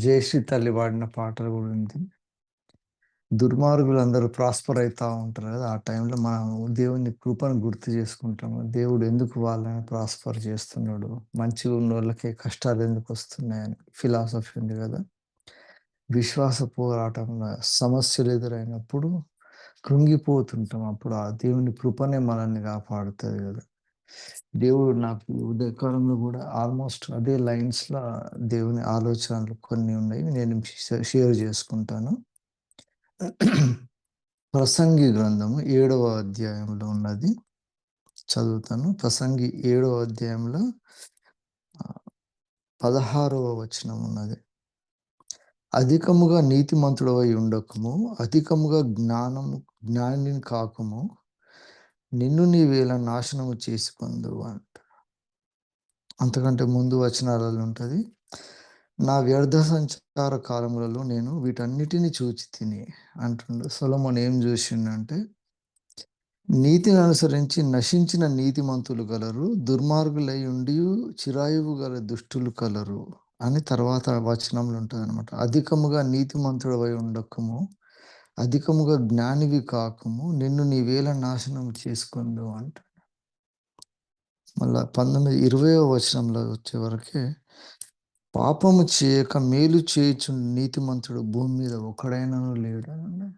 జయశ్రీ తల్లి పాడిన పాటలు గూడా ఉంది. దుర్మార్గులందరూ ప్రాస్పర్ అయితా ఉంటారు గదా! ఆ టైంలో మనం దేవుని కృపను గుర్తు చేసుకుంటాము. దేవుడు ఎందుకు వాళ్ళని ప్రాస్పర్ చేస్తున్నాడు? మంచిగా ఉన్నోళ్ళకే కష్టాలు ఎందుకొస్తున్నాయని ఫిలాసఫీ ఉంది గదా! విశ్వాస పోరాటంలో సమస్యలు ఎదురైనప్పుడు కృంగిపోతుంటాం. అప్పుడు ఆ దేవుని కృపనే మనల్ని కాపాడుతది గదా! దేవుడు నాకు ఉదయకాలంలో గూడా ఆల్‌మోస్ట్ అదే లైన్స్‌ల దేవుని ఆలోచనలు కొన్ని ఉన్నాయి. నేను షేర్ చేసుకుంటాను. ప్రసంగి గ్రంథము 7వ అధ్యాయంలో ఉన్నది. చదువుతాను. ప్రసంగి 7వ అధ్యాయంలో 16వ వచనం ఉన్నది. అధికముగా నీతిమంతుడవై ఉండకుము, అధికముగా జ్ఞానిని కాకుము, నిన్ను నీవేళ నాశనము చేసుకొందువు అంట. అంతకంటే ముందు వచనాలలో ఉంటది. నా వ్యర్థ సంచార కాలములలో నేను వీటన్నిటిని చూచి తిని అంటుండు. సొలొమోన్ ఏం చూసిండంటే, నీతిని అనుసరించి నశించిన నీతిమంతులు గలరు, దుర్మార్గులై ఉండియు చిరాయువు గల దుష్టులు కలరు అని తర్వాత వచనంలో ఉంటదనమాట. అధికముగా నీతిమంతుడవై ఉండకము, అధికముగా జ్ఞానివి కాకుము, నిన్ను నీవేళ నాశనం చేసుకొందువు అంట. మళ్ళా 20వ వచనంలో వచ్చేవరకే, పాపము చేయక మేలు చేయుచు నీతిమంతుడు భూమి మీద ఒకడైనను లేడనన్నాడు.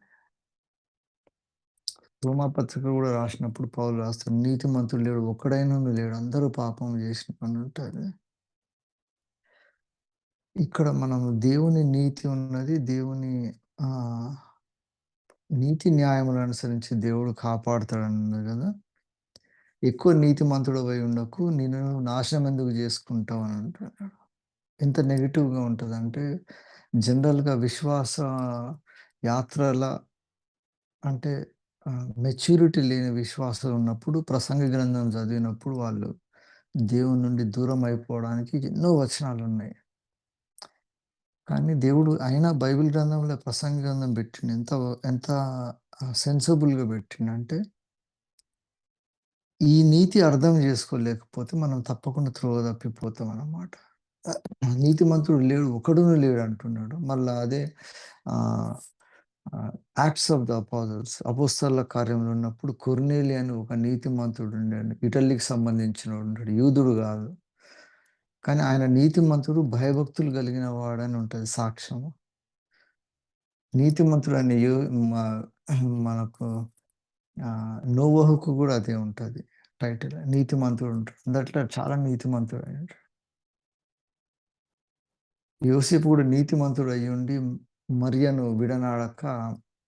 రోమాపత్రిక కూడా రాసినప్పుడు పౌలు రాస్తాడు, నీతిమంతుడు లేడు, ఒక్కడైనను లేడు, అందరూ పాపం చేసినని ఉంటది. ఇక్కడ మనం దేవుని నీతి ఉన్నది. దేవుని ఆహ్, నీతి న్యాయములను అనుసరించి దేవుడు కాపాడుతాడన్నది గదా! ఎక్కువ నీతిమంతుడవై ఉండకు, నిన్ను నాశనం ఎందుకు చేసుకుంటావు అని అంటాడు. ఎంత నెగెటివ్‌గా ఉంటదంటే, జనరల్‌గా విశ్వాస యాత్రల అంటే మెచ్యూరిటీ లేని విశ్వాసులు ఉన్నప్పుడు, ప్రసంగి గ్రంథం చదివినప్పుడు వాళ్ళు దేవుని నుండి దూరం అయిపోవడానికి ఎన్నో వచనాలున్నాయి. కానీ దేవుడు అయినా బైబిల్ గ్రంథంలో ప్రసంగి గ్రంథం పెట్టిండు. ఎంత ఎంత సెన్సిబుల్‌గా పెట్టిండంటే, ఈ నీతి అర్థం చేసుకోలేకపోతే మనం తప్పకుండా త్రోవ తప్పిపోతామన్నమాట. నీతిమంతుడు లేడు, ఒకడును లేడు అంటున్నాడు. మళ్ళా అదే ఆహ్, ఆహ్, యాక్ట్స్ ఆఫ్ ద అపోస్తలుల కార్యంలో ఉన్నప్పుడు కొర్నేలి అని ఒక నీతిమంతుడు ఉండాడు. ఇటలీకి సంబంధించినోడు ఉంటాడు. యూదుడు గాదు. కానీ ఆయన నీతిమంతుడు, భయభక్తులు కలిగిన వాడని ఉంటది సాక్ష్యము. నీతిమంతుడని మ మనకు నోవహుకు గూడా అదే ఉంటది టైటిల్. నీతిమంతుడు ఉంటాడు. అందట్లో చాలా నీతిమంతుడయ్యిండు. యోసేపు గూడా నీతిమంతుడు అయ్యుండి మరియను విడనాడక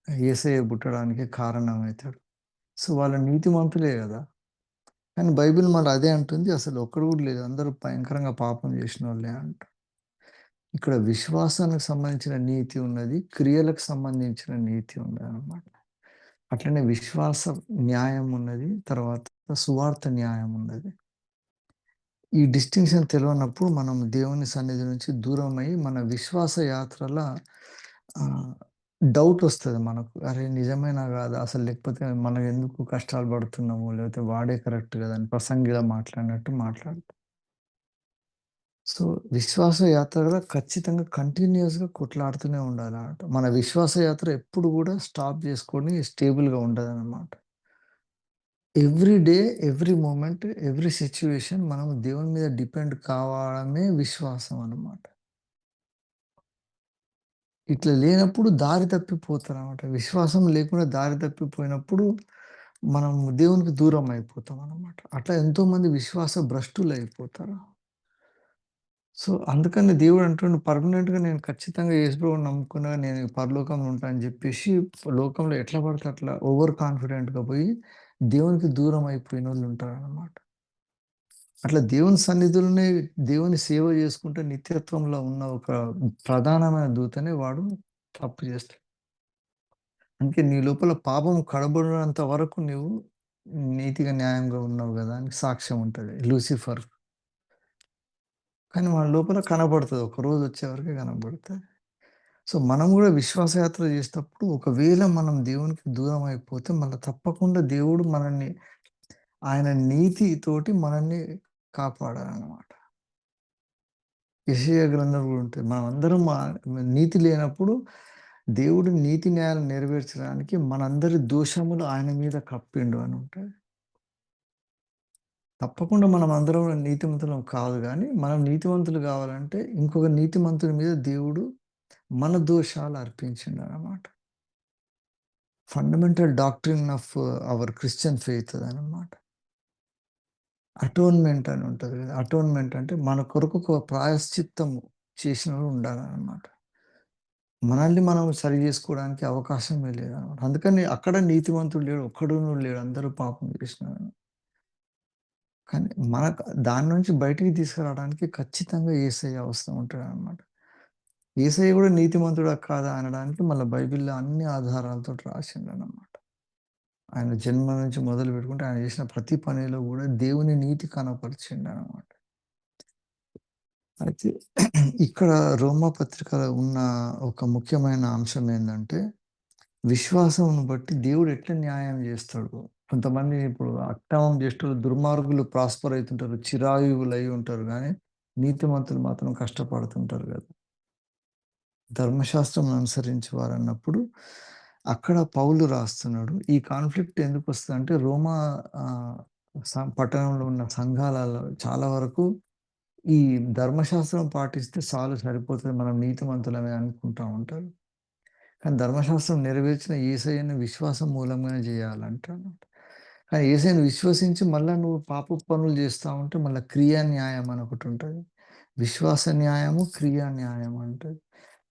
యేసయ్య పుట్టడానికి కారణమైతాడు. సో, వాళ్ళు నీతిమంతులే గదా! కానీ బైబిల్ మళ్ళీ అదే అంటుంది. అసలు ఒక్కడు గూడా లేదు. అందరూ భయంకరంగా పాపం జేసినోళ్ళే అంట. ఇక్కడ విశ్వాసానికి సంబంధించిన నీతి ఉన్నది. క్రియలకు సంబంధించిన నీతి ఉన్నదనమాట. అట్లనే విశ్వాస న్యాయం ఉన్నది. తర్వాత సువార్త న్యాయం ఉన్నది. ఈ డిస్టింక్షన్ తెలవనప్పుడు మనం దేవుని సన్నిధి నుంచి దూరమై మన విశ్వాస యాత్రల ఆహ్, డౌటొస్తది మనకు. అరే! నిజమేనా గాదా? అసలు లేకపోతే మనం ఎందుకు కష్టాలు పడుతున్నాము? లేకపోతే వాడే కరెక్ట్ గదా! అని ప్రసంగిలా మాట్లాడినట్టు మాట్లాడతాం. సో, విశ్వాస యాత్రలో ఖచ్చితంగా కంటిన్యూయస్‌గా కొట్లాడుతూనే ఉండాలన్నమాట. మన విశ్వాస యాత్ర ఎప్పుడు గూడా స్టాప్ జేసుకొని స్టేబుల్‌గా ఉండదనమాట. Every day, every moment, every situation మనం దేవుని మీద డిపెండ్ కావడమే విశ్వాసం అన్నమాట. ఇట్లా లేనప్పుడు దారి తప్పిపోతారనమాట. విశ్వాసం లేకుండా దారి తప్పిపోయినప్పుడు మనం దేవునికి దూరం అయిపోతామనమాట. అట్లా ఎంతోమంది విశ్వాస భ్రష్టులయిపోతారు. సో, అందుకని దేవుడు అంటుండు పర్మనెంట్‌గా నేను ఖచ్చితంగా యేసు ప్రభువుని నమ్ముకున్నా నేను పరలోకంలో ఉంటా అని జెప్పేసి లోకంలో ఎట్లా పడితే అట్లా ఓవర్ కాన్ఫిడెంట్‌గా పోయి దేవునికి దూరం అయిపోయినోళ్ళు ఉంటారనమాట. అట్లా దేవుని సన్నిధిలోనే దేవుని సేవ చేసుకుంటే నిత్యత్వంలో ఉన్న ఒక ప్రధానమైన దూతనే వాడు తప్పు చేస్తాడు. అందుకే నీ లోపల పాపం కడబడినంత వరకు నువ్వు నీతిగా, న్యాయంగా ఉన్నావు గదా! అని సాక్ష్యం ఉంటది. లూసిఫర్. కానీ వాని లోపల కనబడతది. ఒకరోజు వచ్చేవరకే కనబడతది. సో, మనం గూడా విశ్వాసయాత్ర చేసేటప్పుడు ఒకవేళ మనం దేవునికి దూరం అయిపోతే మళ్ళా తప్పకుండా దేవుడు మనల్ని ఆయన నీతితోటి మనల్ని కాపాడాలనమాట. యెషయా గ్రంథం గూడా ఉంటది. మనమందరం నీతి లేనప్పుడు దేవుడు నీతి న్యాయాలు నెరవేర్చడానికి మనందరి దోషములు ఆయన మీద కప్పిండు అని ఉంటది. తప్పకుండా మనమందరం నీతిమంతులం కాదు గానీ, మనం నీతిమంతులు గావాలంటే ఇంకొక నీతిమంతుని మీద దేవుడు మన దోషాలు అర్పించిండనమాట. Fundamental doctrine of our Christian faith అదనమాట. అటోన్‌మెంట్ అని ఉంటది గదా! అటోన్‌మెంట్ అంటే మన కొరకు ఒక ప్రాయశ్చిత్తం చేసినోడు ఉండాలనమాట. మనల్ని మనం సరి జేసుకోవడానికి అవకాశమే లేదనమాట. అందుకని అక్కడ నీతిమంతుడు లేడు. ఒక్కడును లేడు. అందరూ పాపం జేసినారు. కానీ దాని నుంచి బయటికి తీసుకురావడానికి ఖచ్చితంగా యేసయ్య అవసరం ఉంటాడనమాట. యేసయ్య గూడా నీతిమంతుడా కాదా అనడానికి మళ్ళా బైబిల్‌లో అన్ని ఆధారాలతోటి రాసిండనమాట. ఆయన జన్మ నుంచి మొదలుపెట్టుకుంటే ఆయన చేసిన ప్రతి పనిలో గూడా దేవుని నీతి కనపరిచిండనమాట. అయితే ఇక్కడ రోమా పత్రికలో ఉన్న ఒక ముఖ్యమైన అంశం ఏందంటే, విశ్వాసమును బట్టి దేవుడు ఎట్లా న్యాయం జేస్తాడు. కొంతమంది ఇప్పుడు అక్రమం చేసేటోళ్ళు దుర్మార్గులు ప్రాస్పర్ అయితుంటారు. చిరాయువులై ఉంటారు గానీ, నీతిమంతులు మాత్రం కష్టపడుతుంటారు గదా! ధర్మశాస్త్రం అనుసరించి వారన్నప్పుడు, అక్కడ పౌలు రాస్తున్నాడు. ఈ కాన్ఫ్లిక్ట్ ఎందుకొస్తదంటే రోమా ఆహ్, పట్టణంలో ఉన్న సంఘాలలో చాలా వరకు ఈ ధర్మశాస్త్రం పాటిస్తే సరిపోతది. మనం నీతిమంతులమే అనుకుంటా ఉంటారు. కానీ ధర్మశాస్త్రం నెరవేర్చిన యేసయ్యని విశ్వాసం మూలంగానే జేయాలంటాడు. కానీ యేసయ్యని విశ్వసించి మళ్ళా నువ్వు పాపపు పనులు జేస్తా ఉంటే మళ్ళా క్రియా న్యాయం అని ఒకటుంటది. విశ్వాస న్యాయము, క్రియా న్యాయం అంటది.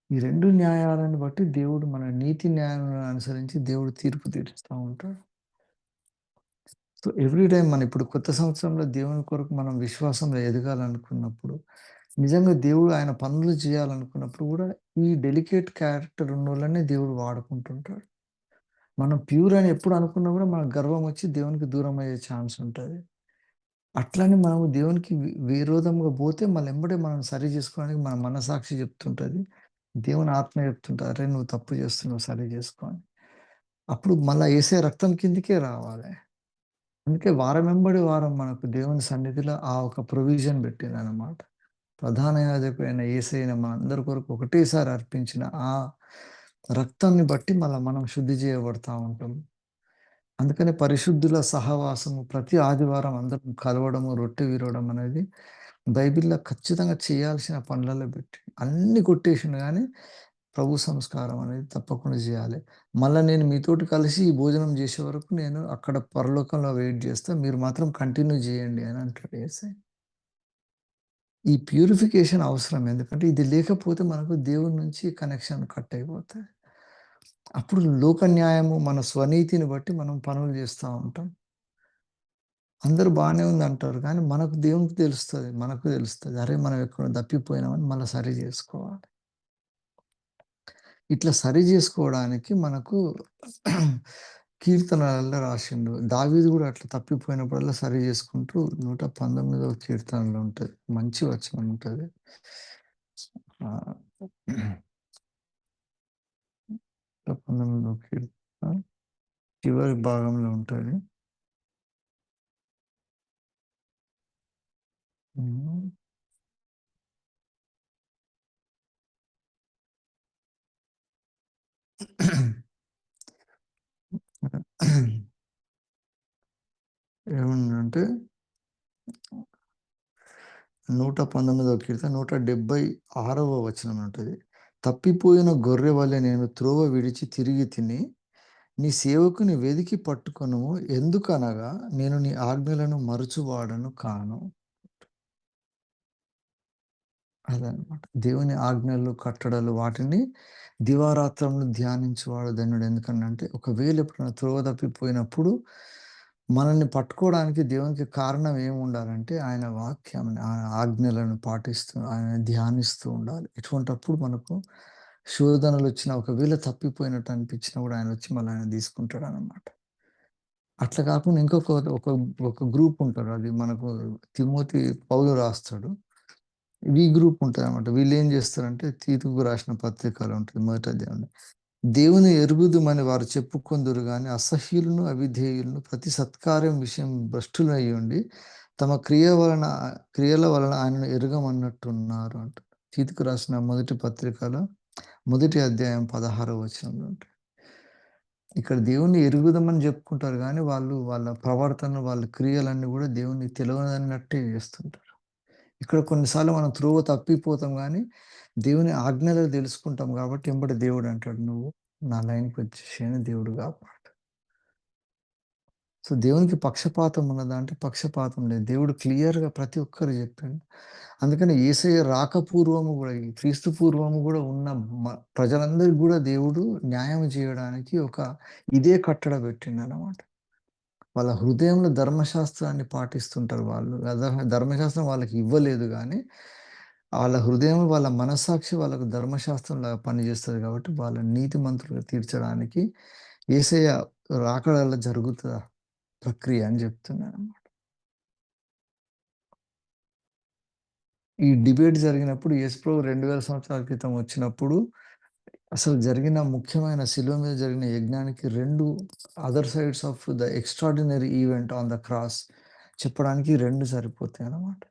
ఈ 2 న్యాయాలను బట్టి దేవుడు మన నీతి న్యాయాలను అనుసరించి దేవుడు తీర్పు తీరుస్తా ఉంటాడు. సో, ఎవ్రీ టైమ్ మనం ఇప్పుడు కొత్త సంవత్సరంలో దేవుని కొరకు మనం విశ్వాసంలో ఎదగాలనుకున్నప్పుడు, నిజంగా దేవుడు ఆయన పనులు చేయాలనుకున్నప్పుడు గూడా ఈ డెలికేట్ క్యారెక్టర్ ఉన్నోళ్ళనే దేవుడు వాడుకుంటుంటాడు. మనం ప్యూర్ అని ఎప్పుడు అనుకున్నా గూడా మనకు గర్వం వచ్చి దేవునికి దూరం అయ్యే ఛాన్స్ ఉంటది. అట్లని మనము దేవునికి విరోధంగా పోతే మళ్ళీ ఎంబడే మనం సరి చేసుకోవడానికి మన మనసాక్షి చెప్తుంటది. దేవుని ఆత్మ చెప్తుంటది. "అరేయ్! నువ్వు తప్పు చేస్తున్నావు సరి చేసుకో" అని. అప్పుడు మళ్ళా యేసయ్య రక్తం కిందకే రావాలి. అందుకే వారమెంబడి వారం మనకు దేవుని సన్నిధిలో ఆ ఒక ప్రొవిజన్ పెట్టిందనమాట. ప్రధాన యాజకుడైన యేసయ్యని మనందరి కొరకు ఒకటేసారి అర్పించిన ఆ రక్తాన్ని బట్టి మళ్ళా మనం శుద్ధి చేయబడతా ఉంటాం. అందుకనే పరిశుద్ధుల సహవాసము ప్రతి ఆదివారం అందరం కలవడము, రొట్టె విరవడం అనేది బైబిల్‌లో ఖచ్చితంగా చేయాల్సిన పనులలో పెట్టిండు. అన్నీ కొట్టేసిండు గానీ, ప్రభు సంస్కారం అనేది తప్పకుండా జేయాలి. మళ్ళా నేను మీతోటి కలిసి ఈ భోజనం జేసే వరకు నేను అక్కడ పరలోకంలో వెయిట్ జేస్తా. మీరు మాత్రం కంటిన్యూ జేయండి అని అంటాడు యేసయ్య. ఈ ప్యూరిఫికేషన్ అవసరం. ఎందుకంటే ఇది లేకపోతే మనకు దేవుని నుంచి కనెక్షన్ కట్ అయిపోతది. అప్పుడు లోక న్యాయము, మన స్వనీతిని బట్టి మనం పనులు జేస్తా ఉంటాం. అందరూ బానే ఉందంటారు. కానీ మనకు దేవునికి తెలుస్తది. మనకు తెలుస్తది. అరే! మనం ఎక్కడో తప్పిపోయినామని మళ్ళా సరి జేసుకోవాలి. ఇట్లా సరి జేసుకోవడానికి మనకు కీర్తనలలో రాసిండు. దావీదు గూడా అట్లా తప్పిపోయినప్పుడల్లా సరి జేసుకుంటూ 119వ కీర్తనలో ఉంటది. మంచి వచనం ఉంటది. ఆహ్, 119వ కీర్తన చివరి భాగంలో ఉంటది. హ్మ్. ఏముందంటే 119వ కీర్తన 176వ వచనం ఉంటది. తప్పిపోయిన గొర్రె వలె నేను త్రోవ విడిచి తిరిగి తిని, నీ సేవకుని వెదికి పట్టుకొనుము. ఎందుకనగా నేను నీ ఆజ్ఞలను మరుచువాడను కాను. అదనమాట. దేవుని ఆజ్ఞలు, కట్టడలు వాటిని దివారాత్రములు ధ్యానించువాడు ధన్యుడు. ఎందుకనంటే ఒకవేళ ఎప్పుడైనా త్రోవ తప్పిపోయినప్పుడు మనల్ని పట్టుకోవడానికి దేవునికి కారణం ఏముండాలంటే ఆయన వాక్యాన్ని, ఆయన ఆజ్ఞలను పాటిస్తూ, ఆయన ధ్యానిస్తూ ఉండాలి. ఇటువంటప్పుడు మనకు శోధనలొచ్చినా ఒకవేళ తప్పిపోయినట్టు అనిపించినా కూడా ఆయనొచ్చి మళ్ళీ ఆయన తీసుకుంటాడనమాట. అట్లా కాకుండా ఒక ఒక గ్రూప్ ఉంటారు. అది మనకు పౌలు రాస్తాడు. గ్రూప్ ఉంటదనమాట. వీళ్ళేం జేస్తారంటే తీతుకు రాసిన పత్రికలో ఉంటది మొదటి అధ్యాయంలో. దేవుని ఎరుగుదుమని వారు చెప్పుకొందురు గాని అసహ్యులను, అవిధేయులను ప్రతి సత్కార్యం విషయం భ్రష్టులయ్యుండి తమ క్రియల వలన ఆయనను ఎరుగమన్నట్టున్నారు అంట. తీతుకు రాసిన మొదటి పత్రికలో మొదటి అధ్యాయం 16వ వచనంలో ఉంటది. ఇక్కడ దేవుణ్ణి ఎరుగుదామని జెప్పుకుంటారు గానీ, వాళ్ళు వాళ్ళ ప్రవర్తన, వాళ్ళ క్రియలన్నీ గూడా దేవునికి తెలవదన్నట్టే జేస్తుంటారు. ఇక్కడ కొన్నిసార్లు మనం త్రోవ తప్పిపోతాం గానీ, దేవుని ఆజ్ఞలు దెలుసుకుంటాం గాబట్టి, ఎంబటే దేవుడంటాడు, "నువ్వు నా లైన్‌కొచ్చేసేయ్" అని దేవుడు కాపాడు. సో, దేవునికి పక్షపాతం ఉన్నదా అంటే, పక్షపాతం లేదు. దేవుడు క్లియర్‌గా ప్రతి ఒక్కరికి జెప్పిండు. అందుకని యేసయ్య రాకపూర్వము గూడా, ఈ క్రీస్తు పూర్వము గూడా ఉన్న ప్రజలందరికి గూడా దేవుడు న్యాయం జేయడానికి ఒక ఇదే కట్టడ పెట్టిండనమాట. వాళ్ళ హృదయంలో ధర్మశాస్త్రాన్ని పాటిస్తుంటారు వాళ్ళు. ధర్మశాస్త్రం వాళ్ళకి ఇవ్వలేదు గానీ, వాళ్ళ హృదయం, వాళ్ళ మనస్సాక్షి వాళ్ళకు ధర్మశాస్త్రంలాగా పనిజేస్తది గాబట్టి, వాళ్ళని నీతిమంతులుగా తీర్చడానికి యేసయ్య రాకడలా జరుగుతది ప్రక్రియ అని జెప్తున్నానన్నమాట. ఈ డిబేట్ జరిగినప్పుడు యేసుప్రభు 2000 సంవత్సరాల క్రితం వచ్చినప్పుడు, అసలు జరిగిన ముఖ్యమైన శిలువ మీద జరిగిన యజ్ఞానికి 2 other sides of the extraordinary event on the cross చెప్పడానికి 2 సరిపోతాయన్నమాట.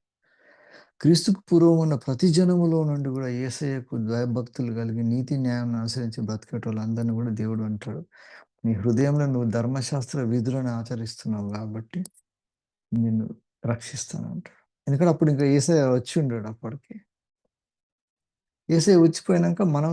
క్రీస్తుకు పూర్వం ఉన్న ప్రతి జనములో నుండి గూడా యేసయ్యకు భయభక్తులు కలిగి నీతి న్యాయంను అనుసరించి బ్రతికేటోళ్ళందరిని గూడా దేవుడు అంటాడు, "నీ హృదయంలో నువ్వు ధర్మశాస్త్ర విధులను ఆచరిస్తున్నావు గాబట్టి, నిన్ను రక్షిస్తానంటాడు." ఎందుకంటే అప్పుడు ఇంకా యేసయ్య వచ్చిండడు అప్పటికి. యేసయ్య వచ్చిపోయినంక మనం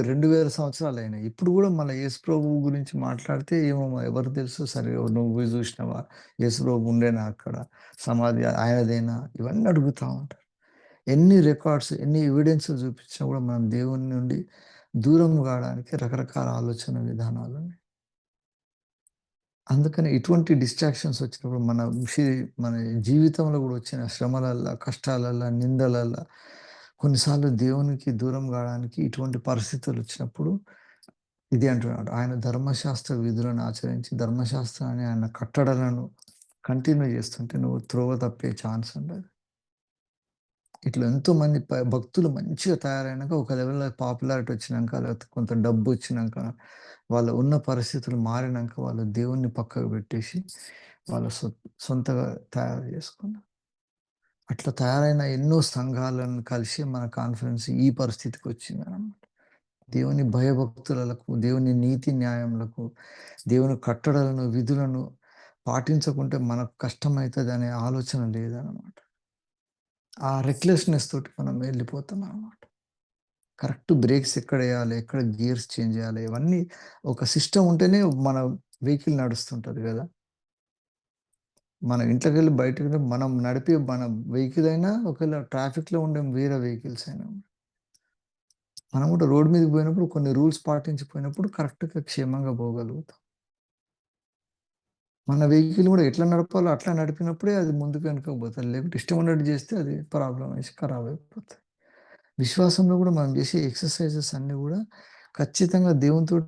2000 సంవత్సరాలయినాయి. ఇప్పుడు గూడా మళ్ళా యేసు ప్రభువు గురించి మాట్లాడితే ఏమో ఎవరికి తెలుసు, సరే నువ్వు పోయి జూసినావా? యేసు ప్రభు ఉండేనా అక్కడ? సమాధి ఆయనదేనా? ఇవన్నీ అడుగుతా ఉంటారు. ఎన్ని రికార్డ్స్, ఎన్ని ఎవిడెన్స్‌లు చూపించినా గూడా మనం దేవుని నుండి దూరం కావడానికి రకరకాల ఆలోచన విధానాలున్నాయి. అందుకని ఇటువంటి డిస్ట్రాక్షన్స్ వచ్చినప్పుడు మన జీవితంలో గూడా వచ్చిన శ్రమలల్ల, కష్టాలల్ల, నిందలల్ల కొన్నిసార్లు దేవునికి దూరం కావడానికి ఇటువంటి పరిస్థితులొచ్చినప్పుడు ఇది అంటున్నాడు. ఆయన ధర్మశాస్త్ర విధులను ఆచరించి, ధర్మశాస్త్రాన్ని ఆయన కట్టడలను కంటిన్యూ చేస్తుంటే నువ్వు త్రోవ తప్పే ఛాన్స్ ఉండదు. ఇట్లా ఎంతోమంది భక్తులు మంచిగా తయారైనాక ఒక లెవెల్‌లో పాపులారిటీ వచ్చినంక, లేకపోతే కొంత డబ్బొచ్చినంక, వాళ్ళ ఉన్న పరిస్థితులు మారినంక వాళ్ళు దేవుడిని పక్కకు పెట్టేసి, వాళ్ళ సొంతగా తయారు చేసుకున్నారు. అట్లా తయారైన ఎన్నో సంఘాలను కలిసి మన కాన్ఫరెన్స్ ఈ పరిస్థితికొచ్చిందనమాట. దేవుని భయభక్తులకు, దేవుని నీతి న్యాయములకు, దేవుని కట్టడలను, విధులను పాటించకుంటే మనకు కష్టమైతదనే ఆలోచన లేదనమాట. ఆ రెక్లెస్‌నెస్ తోటి మనం వెళ్ళిపోతామనమాట. కరెక్ట్ బ్రేక్స్ ఎక్కడేయాలి, ఎక్కడ గియర్స్ చేంజ్ జేయాలి, ఇవన్నీ ఒక సిస్టమ్ ఉంటేనే మన వెహికల్ నడుస్తుంటది గదా! మనం ఇంట్లోకెళ్ళి బయటకి మనం నడిపే మన వెహికల్ అయినా ఒకవేళ ట్రాఫిక్‌లో ఉండే వేరే వెహికల్స్ అయినా, మనం కూడా రోడ్ మీదకి పోయినప్పుడు కొన్ని రూల్స్ పాటించిపోయినప్పుడు కరెక్ట్‌గా క్షేమంగా పోగలుగుతాం. మన వెహికల్ కూడా ఎట్లా నడపాలో అట్లా నడిపినప్పుడే అది ముందుకు వెనకకు పోతది. లేకపోతే ఇష్టం ఉన్నట్టు చేస్తే అది ప్రాబ్లమ్ అయ్యి ఖరాబ్ అయిపోతది. విశ్వాసంలో కూడా మనం చేసే ఎక్సర్‌సైజెస్ అన్నీ కూడా ఖచ్చితంగా దేవునితోటి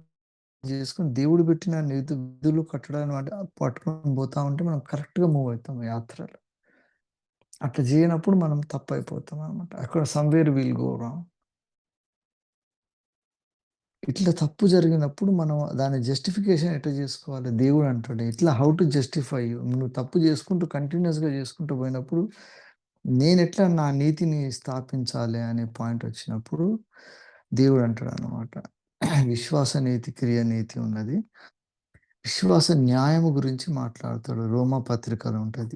చేసుకొని దేవుడు పెట్టిన విధులు కట్టడాన్ని పట్టుకొని పోతా ఉంటే మనం కరెక్ట్‌గా మూవ్ అయితాం యాత్రలో. అట్లా చేయనప్పుడు మనం తప్పైపోతామనమాట. అక్కడ సమ్‌వేర్ విల్ గో రాంగ్. ఇట్లా తప్పు జరిగినప్పుడు మనం దాని జస్టిఫికేషన్ ఎట్లా జేసుకోవాలి? దేవుడు అంటాడు, "ఇట్లా హౌ టు జస్టిఫై యూ." నువ్వు తప్పు చేసుకుంటూ కంటిన్యూయస్‌గా చేసుకుంటూ పోయినప్పుడు, నేనెట్లా నా నీతిని స్థాపించాలి అనే పాయింట్ వచ్చినప్పుడు, దేవుడు అంటాడన్నమాట. విశ్వాస నీతి, క్రియ నీతి ఉన్నది. విశ్వాస న్యాయము గురించి మాట్లాడతాడు. రోమా పత్రికలో ఉంటది.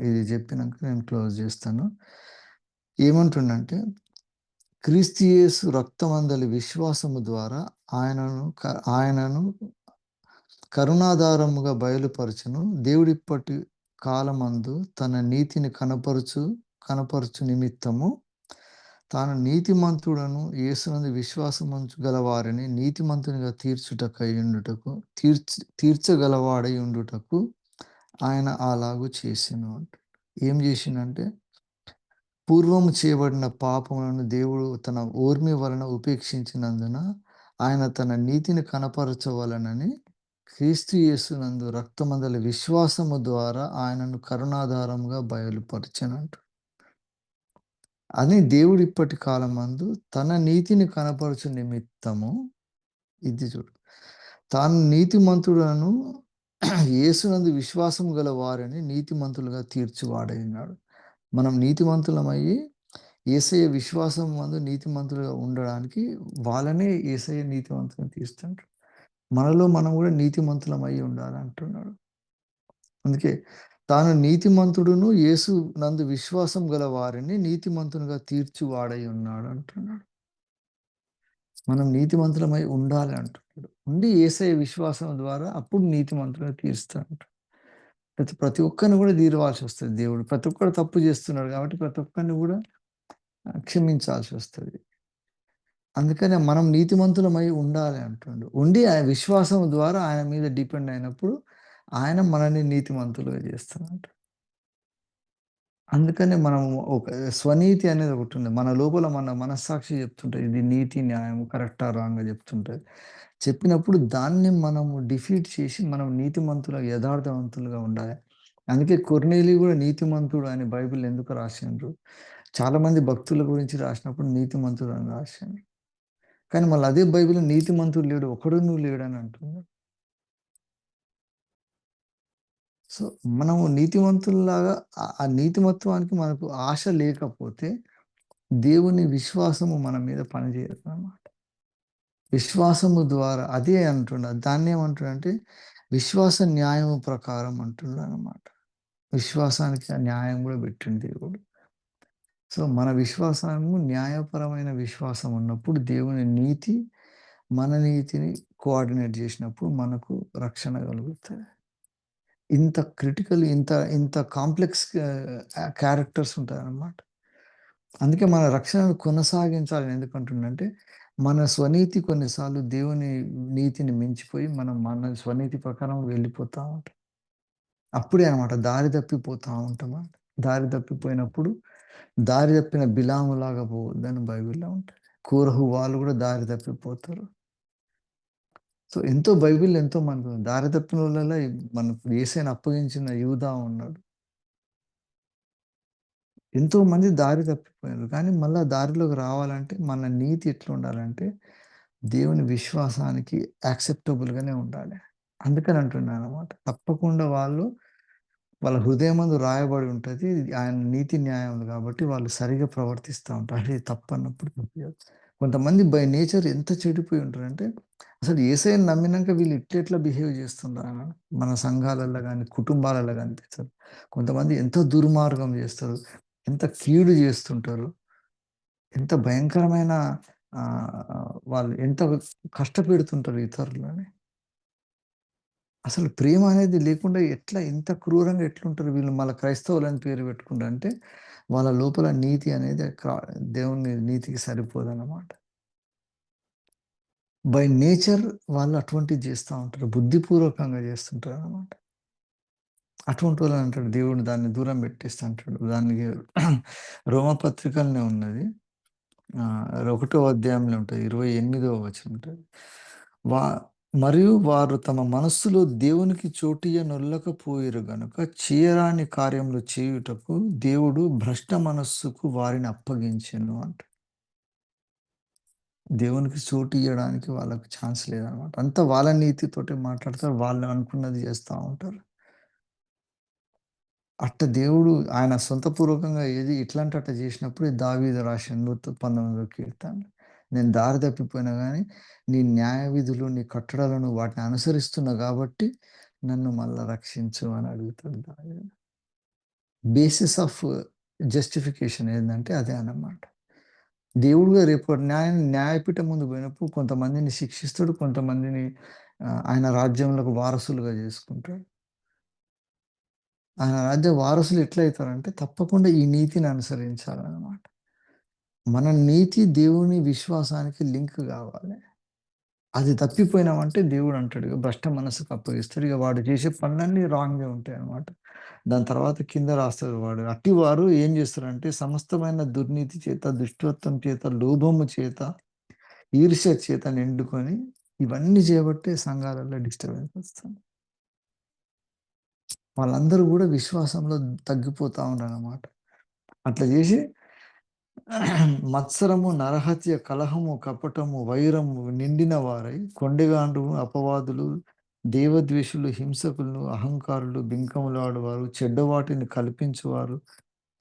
ఇది చెప్పినంక నేను క్లోజ్ జేస్తాను. ఏమంటుండంటే, క్రీస్తు యేసు రక్తమందలి విశ్వాసము ద్వారా ఆయనను కరుణాధారముగా బయలుపరచును. దేవుడిప్పటి కాలమందు తన నీతిని కనపరుచు నిమిత్తము తాను నీతిమంతుడను యేసునందు విశ్వాసముంచు గల వారిని నీతిమంతునిగా తీర్చుటకయుండుటకు తీర్చగలవాడై ఉండుటకు ఆయన అలాగు చేసెను అంట. ఏం జేసిండంటే, పూర్వము చేయబడిన పాపములను దేవుడు తన ఓర్మి వలన ఉపేక్షించినందున, ఆయన తన నీతిని కనపరచవలెనని క్రీస్తు యేసునందు రక్తమందలి విశ్వాసము ద్వారా ఆయనను కరుణాధారముగా బయలుపరచెనంట. అని దేవుడు ఇప్పటి కాలమందు తన నీతిని కనపరచు నిమిత్తము, ఇది చూడు, తాను నీతిమంతుడను యేసునందు విశ్వాసం గల వారిని నీతిమంతులుగా తీర్చువాడై ఉన్నాడు. మనం నీతిమంతులమయ్యి యేసయ్య విశ్వాసం మందు నీతిమంతులుగా ఉండడానికి వాళ్ళనే యేసయ్య నీతిమంతులను తీస్తుంటాడు. మనలో మనం గూడా నీతిమంతులమై ఉండాలంటున్నాడు. అందుకే తాను నీతిమంతుడును యేసు నందు విశ్వాసం గల వారిని నీతిమంతునిగా తీర్చువాడై ఉన్నాడు అంటున్నాడు. మనం నీతిమంతులమై ఉండాలి అంటున్నాడు. ఉండి యేసయ్య విశ్వాసం ద్వారా అప్పుడు నీతిమంతులుగా తీరుస్తాడు. ప్రతి ప్రతి ఒక్కరిని గూడా తీరవాల్సొస్తది దేవుడు. ప్రతి ఒక్కడు తప్పు జేస్తున్నాడు గాబట్టి ప్రతి ఒక్కరిని గూడా క్షమించాల్సొస్తది. అందుకనే మనం నీతిమంతులమై ఉండాలి అంటుండు. ఉండి ఆయన విశ్వాసం ద్వారా ఆయన మీద డిపెండ్ అయినప్పుడు ఆయన మనల్ని నీతిమంతులుగా జేస్తున్నాడు. అందుకనే మనం ఒక స్వనీతి అనేది ఒకటుంది. మన లోపల మన మనస్సాక్షి చెప్తుంటది. ఇది నీతి, న్యాయం కరెక్టా, రాంగా చెప్తుంటది. చెప్పినప్పుడు దాన్ని మనము డిఫీట్ చేసి మనం నీతిమంతుల యథార్థవంతులుగా ఉండాలి. అందుకే కొర్నేలి గూడా నీతిమంతుడు అని బైబిల్ ఎందుకు రాసిండ్రు? చాలామంది భక్తుల గురించి రాసినప్పుడు నీతిమంతుడు అని రాసిండ్రు. కానీ మళ్ళీ అదే బైబిల్‌లో నీతిమంతుడు లేడు, ఒక్కడును లేడని అంటున్నాడు. సో, మనము నీతిమంతుల్లాగా ఆ నీతిమత్వానికి మనకు ఆశ లేకపోతే, దేవుని విశ్వాసము మన మీద పనిచేయదనమాట. విశ్వాసము ద్వారా అదే అంటున్నాడు. దాన్నేమంటున్నాడంటే, విశ్వాస న్యాయము ప్రకారం అంటున్నాడనమాట. విశ్వాసానికి ఆ న్యాయం గూడా పెట్టిండు దేవుడు. సో, మన విశ్వాసము న్యాయపరమైన విశ్వాసం ఉన్నప్పుడు దేవుని నీతి, మన నీతిని కోఆర్డినేట్ జేసినప్పుడు మనకు రక్షణ కలుగుతది. ఇంత క్రిటికల్ ఇంత ఇంత కాంప్లెక్స్ క్యారెక్టర్స్ ఉంటాయన్నమాట. అందుకే మన రక్షణను కొనసాగించాలని ఎందుకంటుండంటే, మన స్వనీతి కొన్నిసార్లు దేవుని నీతిని మించిపోయి మనం మన స్వనీతి ప్రకారం వెళ్ళిపోతా ఉంటాం. అప్పుడే అన్నమాట దారి తప్పిపోతా ఉంటామన్నమాట. దారి తప్పిపోయినప్పుడు దారి తప్పిన బిలాములాగా పోవద్దని బైబిల్‌లో ఉంటది. కోరహు వాళ్ళు గూడా దారి తప్పిపోతారు. సో, బైబిల్‌లో ఎంతో మనకు దారి తప్పినోళ్ళలో మనకు యేసయ్యని అప్పగించిన యూదా ఉన్నాడు. ఎంతోమంది దారి తప్పిపోయారు. కానీ మళ్ళా దారిలోకి రావాలంటే మన నీతి ఎట్లుండాలంటే, దేవుని విశ్వాసానికి యాక్సెప్టబుల్‌గానే ఉండాలి. అందుకని అంటున్నాననమాట. తప్పకుండా వాళ్ళ హృదయమందు రాయబడి ఉంటది. ఆయన నీతి న్యాయములు కాబట్టి వాళ్ళు సరిగ్గా ప్రవర్తిస్తా ఉంటారు. అరే! తప్పన్నప్పుడు తప్పియదు. కొంతమంది బై నేచర్ ఎంత చెడిపోయి ఉంటారంటే, అసలు యేసయ్యని నమ్మినంక వీళ్ళు ఇట్లెట్లా బిహేవ్ చేస్తుండ్రా అని మన సంఘాలల్లో గాని, కుటుంబాలలో కనిపిస్తది. కొంతమంది ఎంత దుర్మార్గం చేస్తారు. ఎంత కీడు జేస్తుంటారు. ఎంత భయంకరమైన వాళ్ళు ఎంత కష్టపెడుతుంటారు ఇతరులని. అసలు ప్రేమ అనేది లేకుండా ఎట్లా ఇంత క్రూరంగా ఎట్లుంటారు వీళ్ళు మళ్ళా క్రైస్తవులని పేరు పెట్టుకుంటా అంటే, వాళ్ళ లోపల నీతి అనేది దేవుని నీతికి సరిపోదన్నమాట. బై నేచర్ వాళ్ళు అటువంటివి జేస్తా ఉంటారు. బుద్ధిపూర్వకంగా జేస్తుంటారనమాట. అటువంటోళ్ళని అంటాడు దేవుడు దాన్ని దూరం పెట్టేస్తా అంటాడు. దానికి రోమపత్రికలనే ఉన్నది. ఒకటో అధ్యాయంలో ఉంటది. 28వ వచనం ఉంటది. వా మరియు వారు తమ మనస్సులో దేవునికి చోటియ్యనొల్లకపోయిరు గనుక చేయరాని కార్యములు చేయుటకు దేవుడు భ్రష్ట మనస్సుకు వారిని అప్పగించెను అంట. దేవునికి చోటియ్యడానికి వాళ్ళకి ఛాన్స్ లేదనమాట. అంతా వాళ్ళ నీతితోటే మాట్లాడతారు. వాళ్ళు అనుకున్నది చేస్తా ఉంటారు. దేవుడు ఆయన సొంతపూర్వకంగా ఏది ఇట్లాంటి అట్ట చేసినప్పుడు దావీదు రాసిన 119 కీర్తన. నేను దారి తప్పిపోయినా గానీ, నీ న్యాయ విధులు, నీ కట్టడలను వాటిని అనుసరిస్తున్నా గాబట్టి, నన్ను మళ్ళా రక్షించు అని అడుగుతాడు దావీదు. బేసిస్ ఆఫ్ జస్టిఫికేషన్ ఏందంటే అదే అన్నమాట. దేవుడుగా రేపు న్యాయపీఠం ముందు పోయినప్పుడు కొంతమందిని శిక్షిస్తాడు. కొంతమందిని ఆయన రాజ్యంలోకి వారసులుగా చేసుకుంటాడు. ఆయన రాజ్య వారసులు ఎట్లయితారంటే తప్పకుండా ఈ నీతిని అనుసరించాలనమాట. మన నీతి దేవుని విశ్వాసానికి లింక్ గావాలి. అది తప్పిపోయినామంటే దేవుడు అంటాడు ఇగ భ్రష్ట మనస్సుకు అప్పగిస్తాడు. ఇగ వాడు చేసే పనులన్నీ రాంగే ఉంటాయనమాట. దాని తర్వాత కింద రాస్తాడు వాడు. అట్టివారు ఏం చేస్తారంటే సమస్తమైన దుర్నీతి చేత, దుష్టత్వం చేత, లోభము చేత, ఈర్ష్య చేత నిండుకొని ఇవన్నీ చేయబట్టే సంఘాలలో డిస్టర్బెన్స్ వస్తుంది. వాళ్ళందరూ గూడా విశ్వాసంలో తగ్గిపోతా ఉన్నారనమాట. అట్లా జేసి మత్సరము, నరహత్య, కలహము, కపటము, వైరము నిండిన వారై కొండెగాండ్రు, అపవాదులు, దేవద్వేషులు, హింసకులు, అహంకారులు, బింకములాడువారు, చెడ్డవాటిని కల్పించువారు,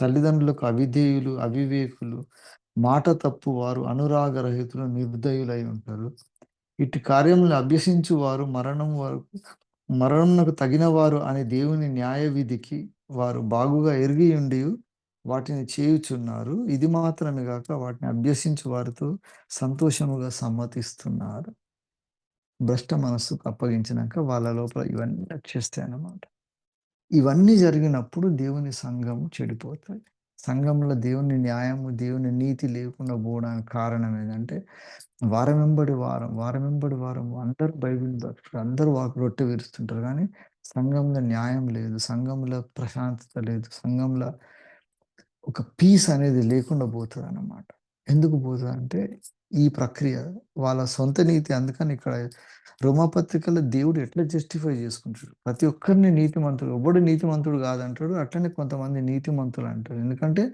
తల్లిదండ్రులకు అవిధేయులు, అవివేకులు, మాట తప్పువారు, అనురాగరహితులు, నిర్దయులై ఉంటారు. ఇట్టి కార్యములను అభ్యసించువారు మరణమునకు తగినవారు అని దేవుని న్యాయ విధికి వారు బాగుగా ఎరిగియుండియు వాటిని చేయుచున్నారు. ఇది మాత్రమే గాక వాటిని అభ్యసించు వారితో సంతోషముగా సమ్మతిస్తున్నారు. భ్రష్ట మనస్సుకు అప్పగించినాక వాళ్ళ లోపల ఇవన్నీ వచ్చేస్తాయన్నమాట. ఇవన్నీ జరిగినప్పుడు దేవుని సంఘము చెడిపోతది. సంఘంలో దేవుని న్యాయము, దేవుని నీతి లేకుండా పోవడానికి కారణం ఏందంటే, వారం వెంబడి వారం, వారం వెంబడి వారం అందరూ బైబిల్ పట్టుకుంటారు. అందరూ రొట్టె విరుస్తుంటారు. కానీ సంఘంలో న్యాయం లేదు. సంఘంలో ప్రశాంతత లేదు. సంఘంలో ఒక పీస్ అనేది లేకుండా పోతదన్నమాట. ఎందుకు పోతదంటే, ఈ ప్రక్రియ వాళ్ళ సొంత నీతి. అందుకని ఇక్కడ రోమాపత్రికలో దేవుడు ఎట్లా జస్టిఫై చేసుకుంటాడు. ప్రతి ఒక్కరిని నీతిమంతుడు, ఎవ్వడు నీతిమంతుడు కాదంటాడు. అట్లనే కొంతమంది నీతిమంతులు అంటారు. ఎందుకంటే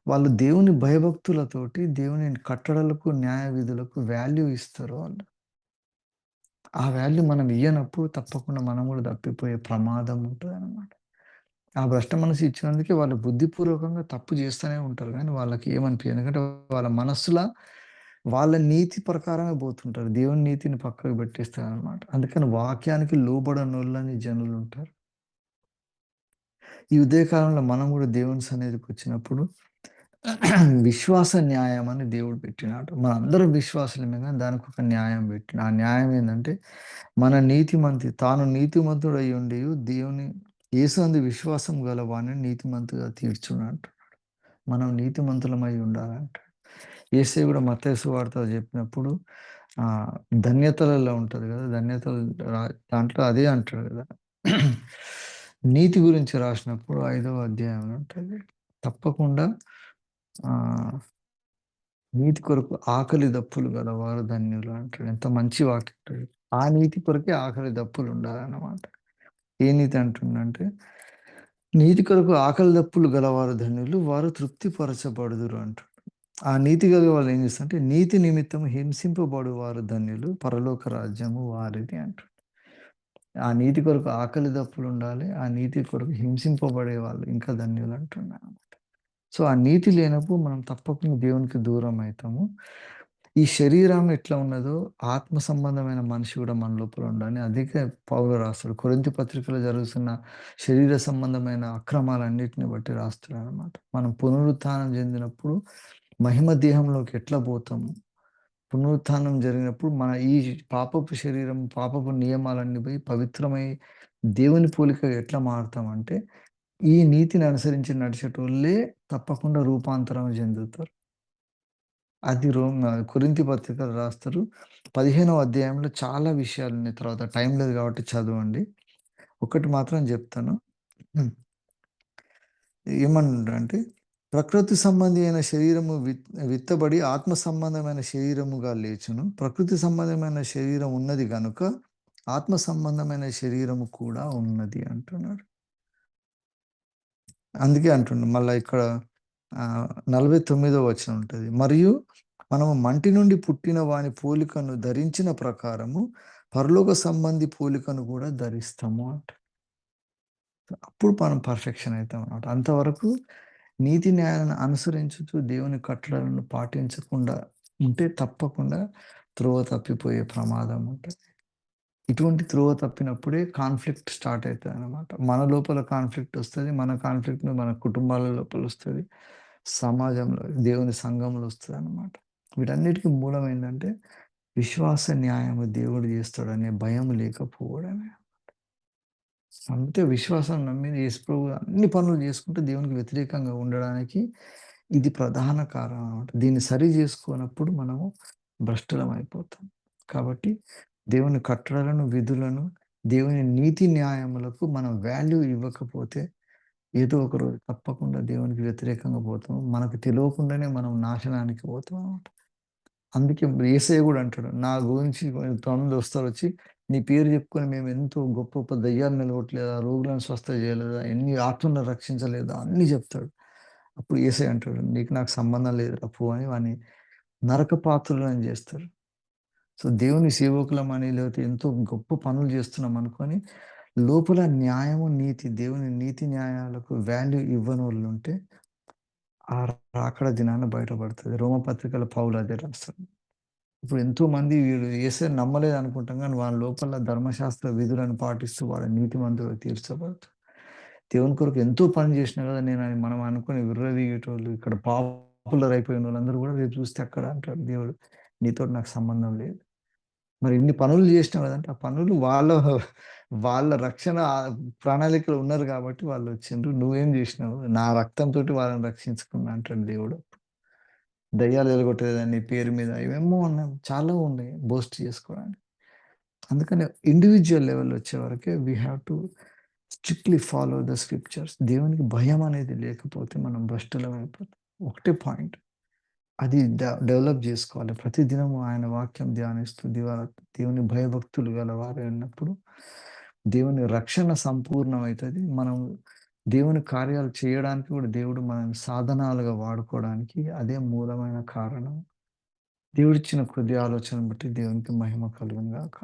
వాళ్ళు దేవుని భయభక్తులతోటి దేవుని కట్టడలకు, న్యాయ విధులకు వాల్యూ ఇస్తారు వాళ్ళు. ఆ వాల్యూ మనం ఇయ్యనప్పుడు తప్పకుండా మనం కూడా తప్పిపోయే ప్రమాదం ఉంటదనమాట. ఆ భ్రష్ట మనసు ఇచ్చినందుకే వాళ్ళు బుద్ధిపూర్వకంగా తప్పు చేస్తూనే ఉంటారు. కానీ వాళ్ళకి ఏమనిపియదు. ఎందుకంటే వాళ్ళ మనస్సుల వాళ్ళ నీతి ప్రకారమే పోతుంటారు. దేవుని నీతిని పక్కకు పెట్టేస్తారనమాట. అందుకని వాక్యానికి లోబడనోళ్ళని జనులుంటారు. ఈ ఉదయకాలంలో మనం కూడా దేవుని సన్నిధికొచ్చినప్పుడు విశ్వాస న్యాయం అని దేవుడు పెట్టినాడు. మనందరం విశ్వాసులమే గాని దానికొక న్యాయం పెట్టిండు. ఆ న్యాయం ఏందంటే, మన తాను నీతిమంతుడయ్యుండియు దేవుని యేసునందు విశ్వాసం గలవానిని నీతిమంతుగా తీర్చును అంటున్నాడు. మనం నీతిమంతులమై ఉండాలంటాడు. యేసయ్య కూడా మత్తయి సువార్తలో చెప్పినప్పుడు ధన్యతలలో ఉంటది కదా! ధన్యతలు రా దాంట్లో అదే అంటాడు కదా! నీతి గురించి రాసినప్పుడు 5వ అధ్యాయంలో ఉంటది. తప్పకుండా ఆహ్, నీతి కొరకు ఆకలి దప్పులు గలవారు ధన్యులు అంటాడు. ఎంత మంచి వాక్యం. ఆ నీతి కొరకే ఆకలి దప్పులు ఉండాలన్నమాట. ఏ నీతి అంటుండంటే, నీతి కొరకు ఆకలి దప్పులు గలవారు ధన్యులు, వారు తృప్తిపరచబడుదురు అంటాడు. ఆ నీతి గల వాళ్ళు ఏం చేస్తారంటే, నీతి నిమిత్తం హింసింపబడువారు ధన్యులు, పరలోక రాజ్యము వారిది అంటాడు. ఆ నీతి కొరకు ఆకలి దప్పులుండాలి. ఆ నీతి కొరకు హింసింపబడే వాళ్ళు ఇంకా ధన్యులు అంటున్నాడు. సో, ఆ నీతి లేనప్పుడు మనం తప్పకుండా దేవునికి దూరం అయితాము. ఈ శరీరం ఎట్లా ఉన్నదో, ఆత్మ సంబంధమైన మనిషి కూడా మన లోపల ఉండాలని అందుకే పౌలు రాస్తాడు. కొరింథీ పత్రికలో జరుగుతున్న శరీర సంబంధమైన అక్రమాలన్నిటిని బట్టి రాస్తాడనమాట. మనం పునరుత్థానం చెందినప్పుడు మహిమ దేహంలోకి ఎట్లా పోతాము? పునరుత్థానం జరిగినప్పుడు మన ఈ పాపపు శరీరం, పాపపు నియమాలన్నీ పోయి పవిత్రమై దేవుని పోలికగా ఎట్లా మారుతామంటే, ఈ నీతిని అనుసరించి నడిచేటోళ్ళే తప్పకుండా రూపాంతరం చెందుతారు. అది కొరింథీ పత్రికలో రాస్తారు. 15వ అధ్యాయంలో చాలా విషయాలున్నాయి. తర్వాత టైం లేదు కాబట్టి చదవండి. ఒకటి మాత్రం జెప్తాను. హ్మ్. ఏమన్నాడంటే, ప్రకృతి సంబంధి అయిన శరీరము విత్తబడి ఆత్మ సంబంధమైన శరీరముగా లేచును. ప్రకృతి సంబంధమైన శరీరం ఉన్నది గనుక, ఆత్మ సంబంధమైన శరీరము కూడా ఉన్నది అంటున్నాడు. అందుకే అంటుండు మళ్ళా ఇక్కడ 49వ వచనం ఉంటది. మరియు మనము మంటి నుండి పుట్టిన వాని పోలికను ధరించిన ప్రకారము పరలోక సంబంధి పోలికను కూడా ధరిస్తాము అంట. అప్పుడు మనం పర్ఫెక్షన్ అయితామన్నమాట. అంతవరకు నీతి న్యాయాలను అనుసరించుచు దేవుని కట్టడలను పాటించకుండా ఉంటే తప్పకుండా త్రోవ తప్పిపోయే ప్రమాదం ఉంటది. ఇటువంటి త్రోవ తప్పినప్పుడే కాన్ఫ్లిక్ట్ స్టార్ట్ అయితదనమాట. మన లోపల కాన్ఫ్లిక్ట్ ఒస్తది. మన కాన్ఫ్లిక్ట్ మన కుటుంబాల లోపల ఒస్తది. సమాజంలో, దేవుని సంఘంలో ఒస్తదనమాట. వీటన్నిటికి మూలం ఏందంటే, విశ్వాస న్యాయము దేవుడు జేస్తాడనే భయం లేకపోవడమే. అంతే విశ్వాసం నమ్మి యేసుప్రభు అన్ని పనులు జేసుకుంటూ దేవునికి వ్యతిరేకంగా ఉండడానికి ఇది ప్రధాన కారణం అన్నమాట. దీన్ని సరి జేసుకోనప్పుడు మనము భ్రష్టులమైపోతాం. కాబట్టి దేవుని కట్టడలను, విధులను, దేవుని నీతి న్యాయములకు మనం వాల్యూ ఇవ్వకపోతే ఏదో ఒక రోజు తప్పకుండా దేవునికి వ్యతిరేకంగా పోతాం. మనకు తెలవకుండానే మనం నాశనానికి పోతాం అన్నమాట. అందుకే యేసయ్య గూడా అంటాడు, నా గురించి కొంతమందొస్తారొచ్చి, నీ పేరు చెప్పుకొని మేమెంతో గొప్ప గొప్ప దెయ్యాలను ఎలగొట్టలేదా, రోగులను స్వస్థ చేయలేదా, ఎన్ని ఆత్మలను రక్షించలేదా అన్నీ జెప్తాడు. అప్పుడు యేసయ్య అంటాడు, నీకు నాకు సంబంధం లేదురా పో అని వాడిని నరక పాత్రులని జేస్తారు. సో, దేవుని సేవకులమని లేకపోతే ఎంతో గొప్ప పనులు జేస్తున్నాం అనుకోని, లోపల న్యాయము, నీతి దేవుని నీతి న్యాయాలకు వాల్యూ ఇవ్వనోళ్ళుంటే, ఆ రాకడ దినాన బయటపడతది. రోమపత్రికలో పౌలు అదే రాస్తాడు. ఇప్పుడు ఎంతోమంది వీడు యేసుని నమ్మలేదనుకుంటాం గానీ, వాళ్ళ లోపల ధర్మశాస్త్ర విధులను పాటిస్తూ వాడు నీతిమంతుడుగా తీర్చబడతాడు. దేవుని కొరకు ఎంతో పని జేసినా గదా! నేనని మనం అనుకోని విర్రవీగేటోళ్ళు, ఇక్కడ పాపులర్ అయిపోయినోళ్ళందరూ గూడా రేపు చూస్తే అక్కడ అంటాడు దేవుడు, నీతోటి నాకు సంబంధం లేదు. మరి ఇన్ని పనులు జేసినావు గదంటే, ఆ పనులు వాళ్ళ రక్షణ ప్రణాళికలో ఉన్నారు గాబట్టి వాళ్ళొచ్చిండ్రు. నువ్వేం జేసినావు? నా రక్తంతోటి వాళ్ళని రక్షించుకున్నా అంటాడు దేవుడు. దయ్యాలు ఎలగొట్టేదని నీ పేరు మీద ఏవేమో ఉన్నాయి. చాలా ఉన్నాయి బోస్ట్ చేసుకోవడానికి. అందుకని ఇండివిడ్యువల్ లెవెల్ వచ్చేవరకే we have to strictly follow the scriptures. దేవునికి భయం అనేది లేకపోతే మనం భ్రష్టులం అయిపోతాం. ఒకటే పాయింట్. అది డెవలప్ జేసుకోవాలి. ప్రతిదినము ఆయన వాక్యం ధ్యానిస్తూ దేవుని భయభక్తులు గలవారై ఉన్నప్పుడు, దేవుని రక్షణ సంపూర్ణమైతది. మనం దేవుని కార్యాలు చేయడానికి గూడా దేవుడు మనల్ని సాధనాలుగా వాడుకోవడానికి అదే మూలమైన కారణం. దేవుడిచ్చిన కొద్ది ఆలోచనను బట్టి దేవునికి మహిమ కలుగును గాక.